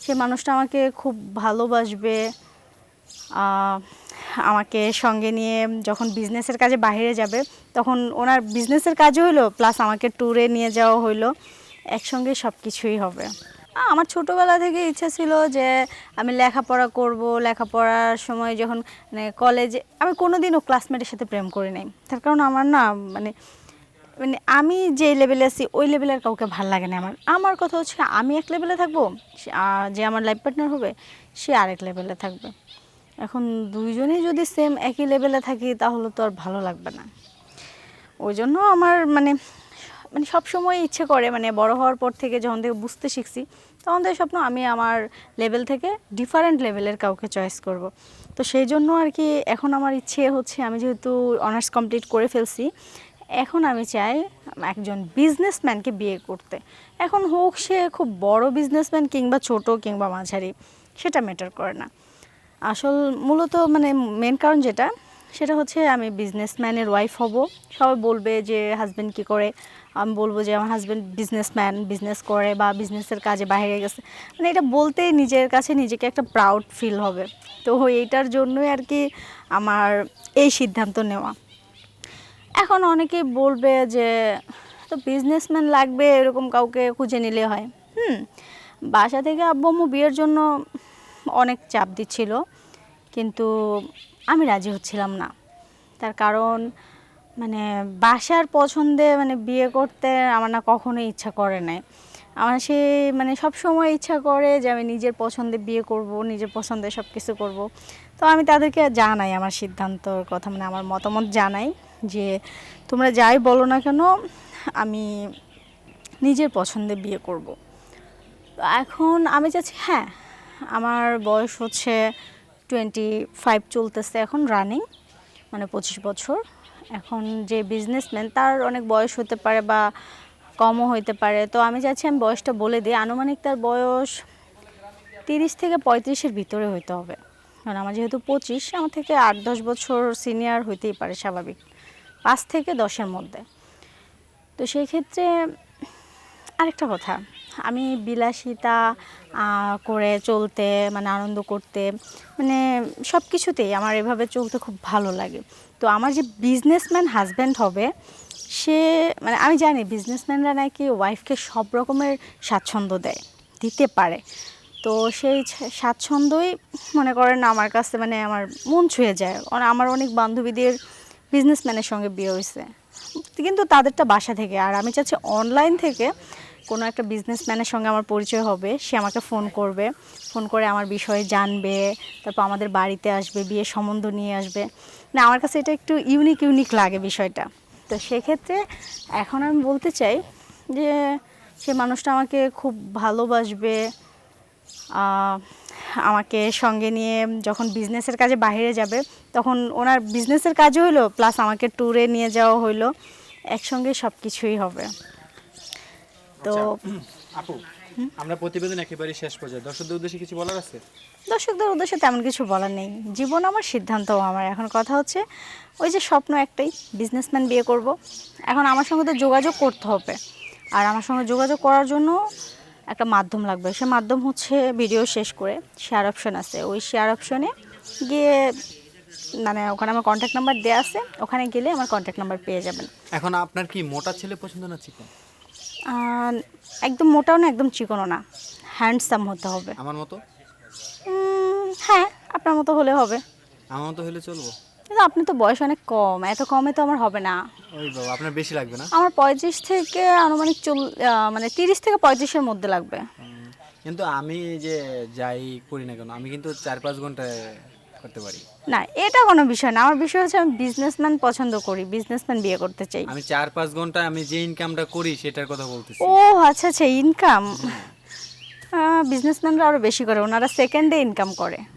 সে মানুষটা আমাকে খুব ভালোবাসবে, আমাকে সঙ্গে নিয়ে যখন বিজনেসের কাজে বাইরে যাবে তখন ওনার বিজনেসের কাজও হলো প্লাস আমাকে ট্যুরে নিয়ে যাওয়া হলো, একসঙ্গে সব কিছুই হবে। আমার ছোটোবেলা থেকে ইচ্ছা ছিল যে আমি লেখাপড়া করব। লেখাপড়ার সময় যখন মানে কলেজে আমি কোনোদিনও ক্লাসমেটের সাথে প্রেম করি নাই, তার কারণ আমার না মানে মানে আমি যে লেভেলে আছি ওই লেভেলের কাউকে ভাল লাগে না। আমার আমার কথা হচ্ছে আমি এক লেভেলে থাকবো, যে আমার লাইফ পার্টনার হবে সে আরেক লেভেলে থাকবে। এখন দুইজনেই যদি সেম একই লেভেলে থাকি তাহলে তো আর ভালো লাগবে না। ওই জন্য আমার মানে মানে সবসময় ইচ্ছে করে, মানে বড় হওয়ার পর থেকে যখন থেকে বুঝতে শিখছি তখন থেকে স্বপ্ন আমি আমার লেভেল থেকে ডিফারেন্ট লেভেলের কাউকে চয়েস করব। তো সেই জন্য আর কি এখন আমার ইচ্ছে হচ্ছে, আমি যেহেতু অনার্স কমপ্লিট করে ফেলছি, এখন আমি চাই একজন বিজনেসম্যানকে বিয়ে করতে। এখন হোক সে খুব বড় বিজনেসম্যান কিংবা ছোট কিংবা মাঝারি, সেটা ম্যাটার করে না। আসল মূলত মানে মেন কারণ যেটা, সেটা হচ্ছে আমি বিজনেসম্যানের ওয়াইফ হব। সবাই বলবে যে হাজব্যান্ড কী করে, আমি বলবো যে আমার হাজব্যান্ড বিজনেসম্যান, বিজনেস করে বা বিজনেসের কাজে বাইরে গেছে, মানে এটা বলতেই নিজের কাছে নিজেকে একটা প্রাউড ফিল হবে। তো এইটার জন্যই আর কি আমার এই সিদ্ধান্ত নেওয়া। এখন অনেকেই বলবে যে তো বিজনেসম্যান লাগবে, এরকম কাউকে খুঁজে নিলে হয়। বাসা থেকে আব্বু আম্মু বিয়ের জন্য অনেক চাপ দিচ্ছিল, কিন্তু আমি রাজি হচ্ছিলাম না। তার কারণ মানে বাসার পছন্দে মানে বিয়ে করতে আমার না কখনোই ইচ্ছা করে নাই। আমার সে মানে সব সময় ইচ্ছা করে যে আমি নিজের পছন্দে বিয়ে করব, নিজের পছন্দে সব কিছু করব। তো আমি তাদেরকে জানাই আমার সিদ্ধান্তর কথা, মানে আমার মতামত জানাই যে তোমরা যাই বলো না কেন আমি নিজের পছন্দে বিয়ে করব। এখন আমি চাচ্ছি, হ্যাঁ আমার বয়স হচ্ছে 25 চলতেছে এখন রানিং, মানে 25 বছর। এখন যে বিজনেসম্যান তার অনেক বয়স হতে পারে বা কমও হইতে পারে, তো আমি চাচ্ছি আমি বয়সটা বলে দিই, আনুমানিক তার বয়স 30 থেকে 35-এর ভিতরে হইতে হবে। কারণ আমার যেহেতু 25, আমার থেকে 8-10 বছর সিনিয়র হইতেই পারে স্বাভাবিক, 5 থেকে 10-এর মধ্যে। তো সেই ক্ষেত্রে আরেকটা কথা, আমি বিলাসিতা করে চলতে মানে আনন্দ করতে মানে সব কিছুতেই আমার এভাবে চলতে খুব ভালো লাগে। তো আমার যে বিজনেসম্যান হাজব্যান্ড হবে সে মানে আমি জানি বিজনেসম্যানরা নাকি ওয়াইফকে সব রকমের স্বাচ্ছন্দ্য দেয়, দিতে পারে। তো সেই স্বাচ্ছন্দ্যই মনে করেন আমার কাছে মানে আমার মন ছুঁয়ে যায়। আমার অনেক বান্ধবীদের বিজনেসম্যানের সঙ্গে বিয়ে হয়েছে, কিন্তু তাদেরটা বাসা থেকে। আর আমি চাচ্ছি অনলাইন থেকে কোনো একটা বিজনেসম্যানের সঙ্গে আমার পরিচয় হবে, সে আমাকে ফোন করবে, ফোন করে আমার বিষয়ে জানবে, তারপর আমাদের বাড়িতে আসবে, বিয়ের সম্বন্ধ নিয়ে আসবে। না আমার কাছে এটা একটু ইউনিক লাগে বিষয়টা। তো সেক্ষেত্রে এখন আমি বলতে চাই যে সে মানুষটা আমাকে খুব ভালোবাসবে, আমাকে সঙ্গে নিয়ে যখন বিজনেসের কাজে বাইরে যাবে তখন ওনার বিজনেসের কাজও হলো প্লাস আমাকে ট্যুরে নিয়ে যাওয়া হলো, একসঙ্গে সব কিছুই হবে। তো আপু, আমরা প্রতিবেদন একেবারে শেষ পর্যায়ে, দর্শকদের উদ্দেশ্যে কিছু বলার আছে? দর্শকদের উদ্দেশ্যে তেমন কিছু বলার নেই, জীবন আমার, সিদ্ধান্ত আমার। এখন কথা হচ্ছে ওই যে স্বপ্ন একটাই, বিজনেসম্যান বিয়ে করব। এখন আমার সঙ্গে তো যোগাযোগ করতে হবে, আর আমার সঙ্গে যোগাযোগ করার জন্য একটা মাধ্যম লাগবে। সে মাধ্যম হচ্ছে ভিডিও শেষ করে শেয়ার অপশন আছে, ওই শেয়ার অপশনে গিয়ে মানে ওখানে আমার কন্ট্যাক্ট নাম্বার দেওয়া আছে, ওখানে গেলে আমার কন্ট্যাক্ট নাম্বার পেয়ে যাবেন। এখন আপনার কি মোটা ছেলে পছন্দ না চিকন? একদম মোটাও না একদম চিকনও না, হ্যান্ডসাম হতে হবে। আমার মতো? হ্যাঁ আপনার মতো হলে হবে। আমার মতো হলে চলবো? কিন্তু আপনি তো বয়স অনেক কম, এত কমে তো আমার হবে না। ওই বাবা, আপনার বেশি লাগবে না? আমার 35 থেকে আনুমানিক মানে 30 থেকে 35-এর মধ্যে লাগবে। কিন্তু আমি যে যাই করি না কেন, আমি কিন্তু 4-5 ঘন্টায় করতে পারি। না এটা কোনো বিষয় না, আমার বিষয় হচ্ছে আমি বিজনেসম্যান পছন্দ করি, বিজনেসম্যান বিয়ে করতে চাই। আমি 4-5 ঘন্টা আমি যে ইনকামটা করি সেটার কথা বলতেছি। ও আচ্ছা আচ্ছা, ইনকাম বিজনেসম্যানরা আরও বেশি করে, ওনারা সেকেন্ডে ইনকাম করে।